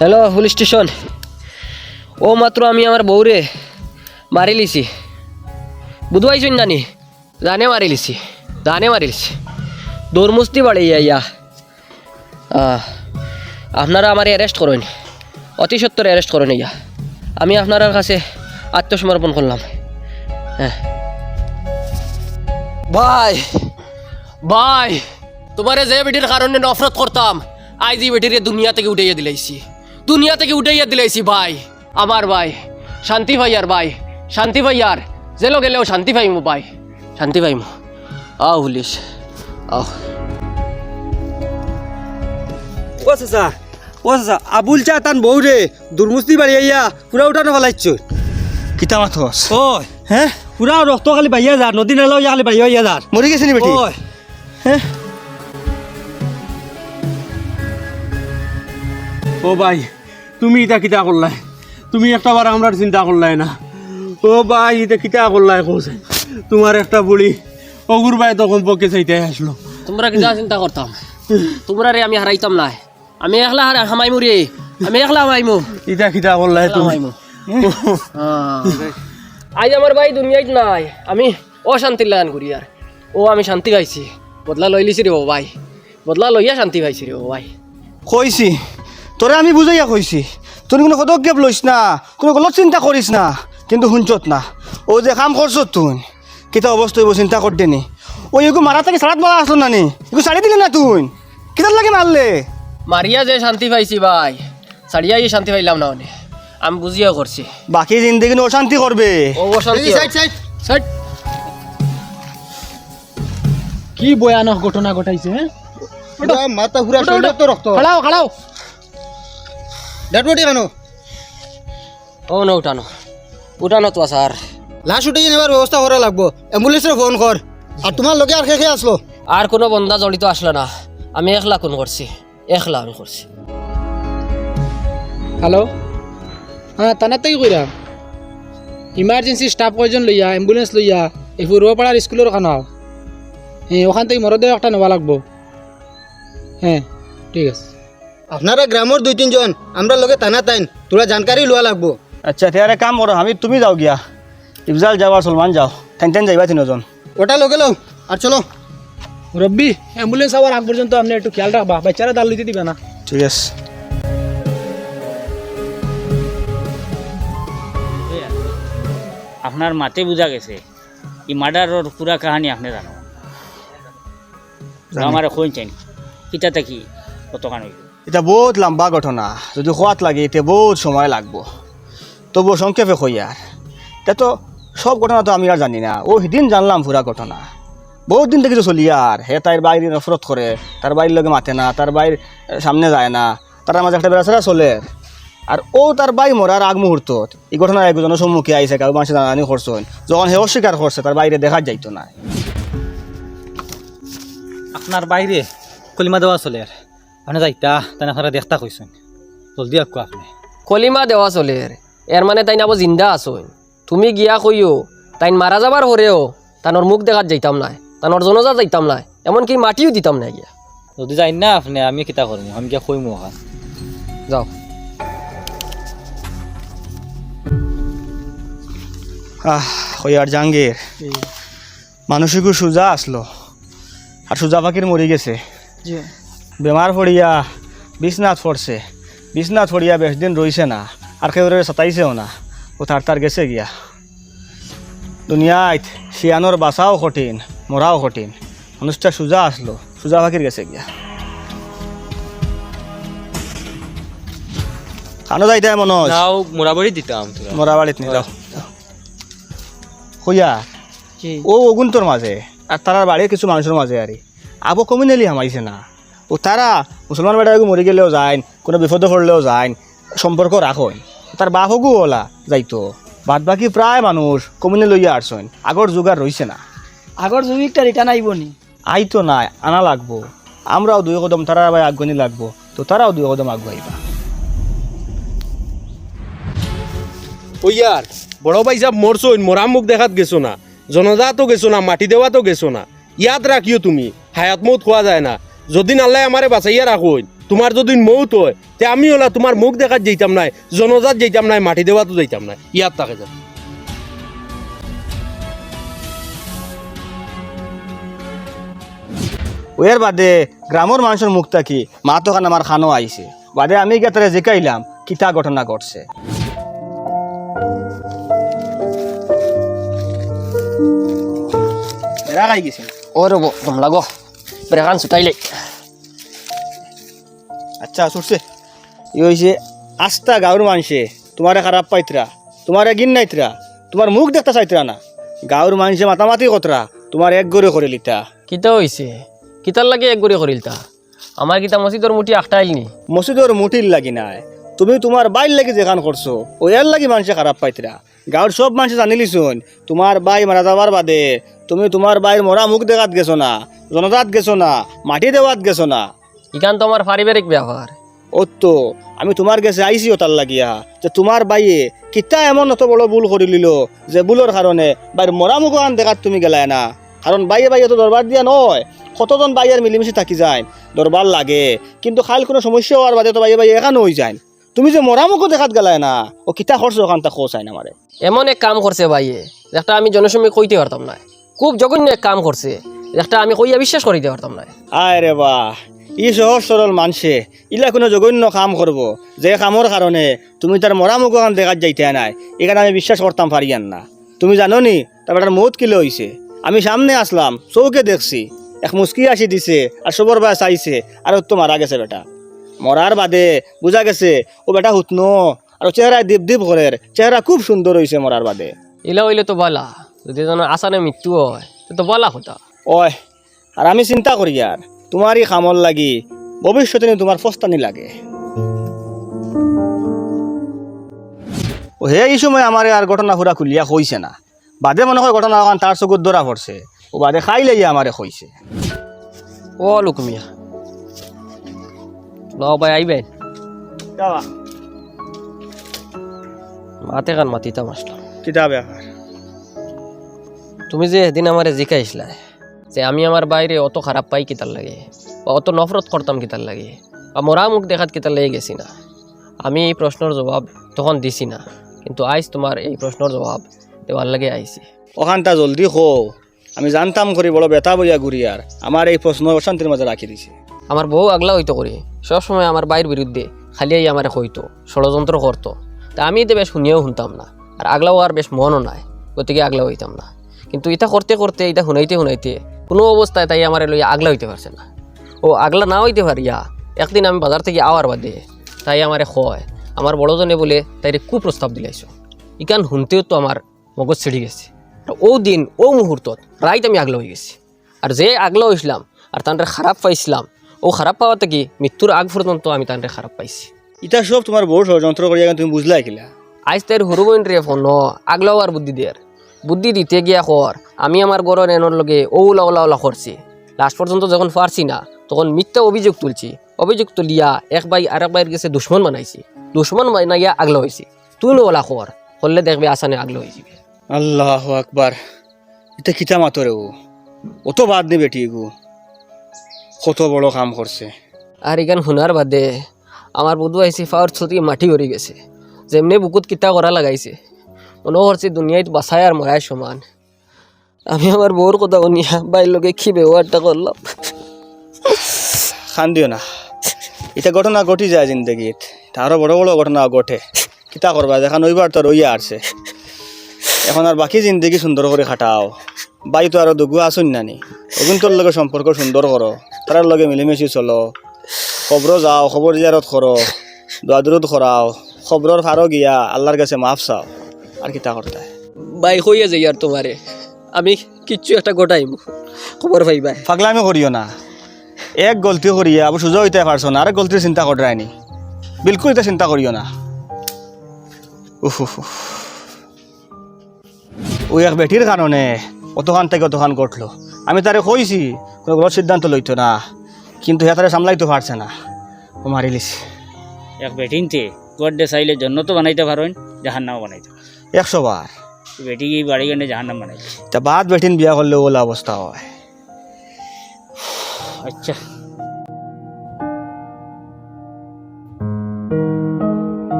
Hello police station. ও মাত্র আমি আমার বউরে মারি লিছি, বুধবাইছেন জানি, জানে মারি লিছি, দৌড়মুস্তি বাড়ি ইয়া। আপনারা আমার অ্যারেস্ট করেন, অতি সত্তর অ্যারেস্ট করেন ইয়া। আমি আপনার কাছে আত্মসমর্পণ করলাম। হ্যাঁ ভাই, ভাই তোমারে যে বেটির কারণে নফরত করতাম, আজ এই বেটিরে দুনিয়া থেকে উঠাইয়া দিলাইছি ভাই। আমার ভাই শান্তি ভাইয়ার ভাই, শান্তি ভাইয়ার জেলো গেলেও শান্তি পাইমু ভাই, শান্তি পাইমু। আও পুলিশ আও। ও চাচা আবুল চা তান বউ রে দুর্মুস্তি বাড়ি আইয়া পুরা উঠানো ফেলাইছ। কিতা মাথস ও হ্যাঁ পুরা রক্ত খালি বাইয়া যার, নদী নালাও খালি বাইয়া যার। মরি গেছে নি বেটি? হ্যাঁ ও ভাই তুমি এটা কিতা করলাই? তুমি একটা বার আমরা চিন্তা করলাই না? ও ভাই এটা কিতা করলাই? কোথায় তোমার একটা বুড়ি অগুর ভাই তখন পক্ষে চাইতে আসলো। তোমরা কি চিন্তা করতাম? তোমরা রে আমি হারাইতাম না, আমি একলা হামাইমু রে, আমি একলা হামাইমু। এটা কিতা করলাই তুমি? আজ আমার ভাই দুনিয়ায় নাই, আমি অশান্তির লাগান করি আর ও আমি শান্তি পাইছি, বদলা লইলিছি রে ও ভাই, বদলা লইয়া শান্তি পাইছি রে ও ভাই। কইছি তোরে আমি বুঝাইয়া কইছি, তুই কোনো পদক্ষেপ লইস না, কোনো গলত চিন্তা করিস না, কিন্তু শুনছত না। ও যে কাম করছ তুই কিতা অবস্থা হইব চিন্তা করতে নি? ওই এগু মারা থেকে সারাত মারা আসলো না নি? এগু ছাড়ি দিলি না তুই? কিতার লাগে মারলে? মারিয়া যে শান্তি পাইছি ভাই, ছাড়িয়া শান্তি পাইলাম না, মানে আমি বুঝিয়া করছি। বাকি জিন্দগি অশান্তি করবে। ও অশান্তি সাইড। কি ভয়ানক ঘটনা ঘটাইছে? মাথা ঘুরা শরীরে তো রক্ত। খাড়াও ডেড বডি কেন? ও না উঠানো তো স্যার। লাশ উঠিয়ে নেবার ব্যবস্থা করা লাগবো, অ্যাম্বুলেন্সে ফোন কর। আর তোমার লোকে আর খেয়ে আসলো? আর কোনো বন্ধা জড়িত আসলো না, আমি একলা কোন করছি, একলা আমি করছি। হ্যালো, হ্যাঁ তানাতেই কইরা ইমার্জেন্সি স্টাফ কয়জন লইয়া অ্যাম্বুলেন্স লইয়া এই পূর্বপাড়ার স্কুলের খানাও, হ্যাঁ ওখান থেকে মরদেহ একটা নেওয়া লাগবো। হ্যাঁ ঠিক আছে। আপনারা গ্রামের 2-3 জন আমরা লোকে টানা টাইন তোরা জানকারি লওয়া লাগবো। আচ্ছা তেয়ারে কাম করো, আমি তুমি যাও গিয়া, ইফজাল যাও আর সলমান যাও, টাইন যাইবা 3 জন। ওটা লোকে লও আর চলো। রব্বি অ্যাম্বুলেন্স আবার আগ পর্যন্ত আপনি একটু খেয়াল রাখবা, বাচ্চারা দাল লইতে দিবে না। ঠিক আছে। আপনার মাতে বুঝা গেছে এই মার্ডারের পুরা কাহানি আপনি জানো? আমার কইছেন কিতা থাকি কতখান হইল? এটা বহুত লম্বা ঘটনা, যদি খোয়াত লাগে এতে বহুত সময় লাগবো, তবু সংক্ষেপে কই আর। তা তো সব ঘটনা তো আমি আর জানি না, ও সেদিন জানলাম পুরা ঘটনা। বহুত দিন থেকে চলি আর হে তার বাইরে নফরত করে, তার বাইরের লোকে মাতে না, তার বাইর সামনে যায় না, তার মাঝে একটা বেড়াচেরা চলে। আর ও তার বাই মরার আগ মুহূর্তত এই ঘটনা একজনের সম্মুখে আইসে, কারো মানুষ জানানি করছেন, যখন হে অস্বীকার করছে তার বাইরে দেখা যাইতো না। আপনার বাইরে কলিমা দেওয়া চলে আর আপনি যাইতা তাই আপনারা দেখতা কইছেন, জলদি আকো আপনি। কলিমা দেওয়া চলে এর মানে তাই না জিন্দা আছো, তুমি গিয়া কইও তাই মারা যাবার হরেও তানোর মুখ দেখাত যাইতাম না, তানোর জনজা যাইতাম না, এমনকি মাটিও দিতাম না গিয়া। যদি যাই না আপনি আমি কিতা করবো, আমি গিয়া কইমু ওখান। যাও। ওই আর জাহাঙ্গীর মানুষিকু সুজা আসলো, আর সুজা পাখির মরি গেছে, বেমার পড়িয়া বিছনাথ পড়ছে, বিছনাথ পড়িয়া বেশ দিন রইছে না, আর কেউ সতাইছেও না, ও তার গেছে গিয়া। দুনিয়ায় শিয়ানোর বাঁচাও কঠিন, মরাও কঠিন, মানুষটা সুজা আসলো, সুজা পাখির গেছে গিয়া। খানো যাইতে মনে হয় মোরাবাড়ি দিতাম মরা বাড়িত নিয়ে যাও হইয়া। ও অগুন্তর মাঝে আর তারার বাড়ির কিছু মানুষের মাঝে আর আবো কমিউনালি হামাইছে না, ও তারা মুসলমান বেটা মরি গেলেও যায়, কোনো বিপদে পড়লেও যায়, সম্পর্ক রাখেন, তার বাপ হগু ওলা যাইতো। বাদ বাকি প্রায় মানুষ কমিউনে লইয়া আসছেন, আগর যুগ আর রইছে না। আগর জমিকটা রিটার্ন আইব নি? আইতো নাই, আনা লাগবো। আমরাও 2 কদম তারা ভাই আগুনি লাগবো, তো তারাও 2 কদম আগুয়াইবা। ওই আর বড় ভাই সাহেব মরছইন, মরা মুখ দেখাত গেছো না, জনজা তো গেছো না, মাটি দেওয়া তো গেছো না। ইয়াদ রাখিও তুমি, হায়াত মত খোয়া যায় না। যদি আল্লাহ আমারে বাঁচাইয়া রাখুন তোমার যদি মৌত হয় তে আমি হলা তোমার মুখ দেখাত যাইতাম নাই, জনজাত যাইতাম নাই, মাটি দেওয়াতো যাইতাম নাই, ইয়ার তাকে যা। ওয়ের বাদে গ্রামের মানুষের মুখ থাকি মা তখন আমার খানো আইছে, বাদে আমি গিয়ে তারা জিকাইলাম কিতা ঘটনা ঘটছে। এরা খাই গেছে ও রব তোমরা গো ব্রেকান ছুটাইলে আচ্ছা ছুটছে ই হয়েছে আস্তা গাঁর মানুষে তোমারে খারাপ পাইতরা, তোমারে গিন নাইতরা, তোমার মুখ দেখতে চাইতরা না, গাঁর মানুষে মাতামাতি কতরা তোমার এক গড়ে করে লিতা। কিতা হইছে কিতার লাগে এক গড়ি করিলতা আমার কিতা মসজিদর মুঠি আখটাইলনি মসজিদর মুঠির লাগি নাই, তুমি তোমার বাইর লাগি যেখান করছো ও এর লাগি মানুষে খারাপ পাইতরা। গাঁর সব মানুষ জানিলিছুন তোমার বাই মারা যাবার বাদে তুমি তোমার বাইর মরা মুখ দেখাত গেছো না, জনজাত গেছো না, মাটি দেওয়াত গেছো না। ইখান তো আমার পারিবারিক ব্যাপার। ও তো আমি তোমার কাছে আইসিও তার লাগিয়া যে তোমার বাইয়ে কিতা এমন অত বড় ভুল করে লিল যে ভুলের কারণে বাইর মরা মুখ আন দেখাত তুমি গেলাই না। কারণ বাইয়ে বাইয়ে তো দরবার দিয়া নয়, কতজন বাইয়ের মিলিমিশি থাকি যায়, দরবার লাগে, কিন্তু খাইল কোনো সমস্যা হওয়ার বাদে তো বাইয়ে বাইয়ে এখানে হয়ে যায়। তুমি যে মরা মুখও দেখাত গেলাই না, ও কিতা খরচ ওখান তা খোঁজ হয় না আমারে। এমন এক কাম করছে ভাইয়ে যেটা আমি জনসময় কইতে পারতাম না, খুব জঘন্য এক কাম করছে যেটা আমি কইয়া বিশ্বাস করিতে পারতাম না। আয় রে বাহ, ই সহজ সরল মানুষে ইলা কোনো জঘন্য কাম করব যে কামর কারণে তুমি তার মরা মুখ ওখান দেখাত যাইতে নাই, এখানে আমি বিশ্বাস করতাম পারিয়ান না। তুমি জানো নি তারপর মৌত কিলে হয়েছে, আমি সামনে আসলাম চৌকে দেখছি এক মুস্কি আসি দিছে আর সবর বাই চাইছে আর তো মারা গেছে বেটা। মরার বাদে বোঝা গেছে ও বেটা হুতনো আর চেহারা দীপ দীপ করের, চেহারা খুব সুন্দর হয়েছে মরার বাদে। ইলা হইলে তো বলা যদি যেন আসানে মৃত্যু হয় তো বলা হতা। ওই আর আমি চিন্তা করি আর তোমারই কামর লাগি ভবিষ্যতে নি তোমার ফস্তানি লাগে। ও হে এই সময় আমার আর ঘটনা ফুরা খুলিয়া হইছে না, বাদে মনে হয় ঘটনা ওখান তার চকুর ধরা পড়ছে, ও বাদে খাইলে আমারে হইছে। ও লুকমিয়া ল ভাই আইবেন মাতে কান মাতিতাম আসলাম। কিতা ব্যাপার? তুমি যে এদিন আমারে জিকাইছিলা যে আমি আমার বাইরে অত খারাপ পাই কিতার লাগে বা অত নফরত করতাম কিতার লাগে বা মরা মুখ দেখাত কিতার লেগে গেছি না, আমি এই প্রশ্নের জবাব তখন দিছি না, কিন্তু আইস তোমার এই প্রশ্নের জবাব দেওয়ার লাগে আইছি। ওখানটা জলদি হো, আমি জানতাম করি বড় বেতা বইয়া ঘুরি আর আমার এই প্রশ্ন অশান্তির মাঝে রাখি দিছে। আমার বউ আগলা হইতো করি সবসময় আমার বাইরের বিরুদ্ধে খালিয়াই আমার হইতো ষড়যন্ত্র করতো, তা আমি এতে বেশ শুনিয়েও শুনতাম না আর আগলাও আর বেশ মনও নাই, গতিকে আগলা হইতাম না। কিন্তু এটা করতে করতে এটা শুনাইতে শুনাইতে কোনো অবস্থায় তাই আমার লইয়া আগলা হইতে পারছে না। ও আগলা না হইতে পারিয়া একদিন আমি বাজার থেকে আওয়ার বাদে তাই আমারে কয় আমার বড়জনে বলে তাইরে কুপ্রস্তাব দিলাইছ। ইকান শুনতেও তো আমার মগজ ছিঁড়ি গেছে। ও দিন ও মুহূর্তত রাইত আমি আগলা হয়ে গেছি, আর যে আগলা হইছিলাম আর তানরে খারাপ পাইছিলাম, ও খারাপ পাওয়া থেকে মৃত্যুর আগ পর্যন্ত আমি তানরে খারাপ পাইছি। ইটা সব তোমার বড় ষড়যন্ত্র করিয়া তুমি বুঝলাই কিলা? আজ তাইর হরুবইন রে ফোন আগলাও আর বুদ্ধি দেয়ার বুদ্ধি দিতে গিয়া কর আমি আমার গড়ের এনর লগে ওলা ওলা ওলা করছি। লাস্ট পর্যন্ত যখন পারছি না তখন মিথ্যা অভিযোগ তুলছি, অভিযোগ তুলিয়া এক ভাই আর এক ভাইয়ের কাছে দুশ্মন বানাইছি, দুশ্মন বানাইয়া আগলা হয়েছি। তুই ওলা কর করলে দেখবে আসানে আগলা হয়ে যাবে। আল্লাহ আকবার, এটা কিতা মাতরে ও তো বাদ নেই বেটি গো, কত বড় কাম করছে। আর এখান শোনার বাদে আমার বুধু আইসি ফাওয়ার ছুটি মাটি ভরি গেছে, যেমনি বুকুত কিতা করা লাগাইছে মনে করছি দুনিয়ায় বাসায় আর মরায় সমান। আমি আমার বউর কথা শুনিয়া বাইর লোকে কি ব্যবহারটা করলাম। খান দিও না, এটা ঘটনা ঘটি যায় জিন্দগিত, আরো বড় বড় ঘটনা ঘটে, কিতা করবা দেখান ওইবার তো রইয়া আসছে। এখন আর বাকি জিন্দগি সুন্দর করে খাটাও, বাই তো আরো দুগু আসুন নানি, ওগুন তোর লগে সম্পর্ক সুন্দর করো, তার লগে মিলেমিশি চলো, খবর যাও, খবর জিয়ারত করো, দোয়াদুরুদ করাও, খবরের ফারো গিয়া আল্লাহর কাছে মাফ চাও, আর কিতা করতে বাই হইয়া যাই আর তোমারে আমি কিচ্ছু একটা গোটাইম খবর পাইবাই। পাগলামি করিও না, এক গলতি করিয়া আবার সুযোগ হইতে পারছো না, আরেক গলতির চিন্তা করায়নি, বিলকুল এটা চিন্তা করিও না। ওই এক বেটির কারণে অতখান থেকে অতখান ঘটলো, আমি তারে কইছি কোনো বড় সিদ্ধান্ত লইতো না, কিন্তু হে তারে সামলাইতে পারছে না, ও মারিলিস। এক বেটিনতে গড্ডে চাইলে জন্য তো বানাইতে পারেন, জাহান্নামও বানাইতে 100 বার বেটি বাড়ি গেলে জাহান্নাম বানাইতে। তা বাদ বেটিন বিয়া করলে ওলা অবস্থা হয়। আচ্ছা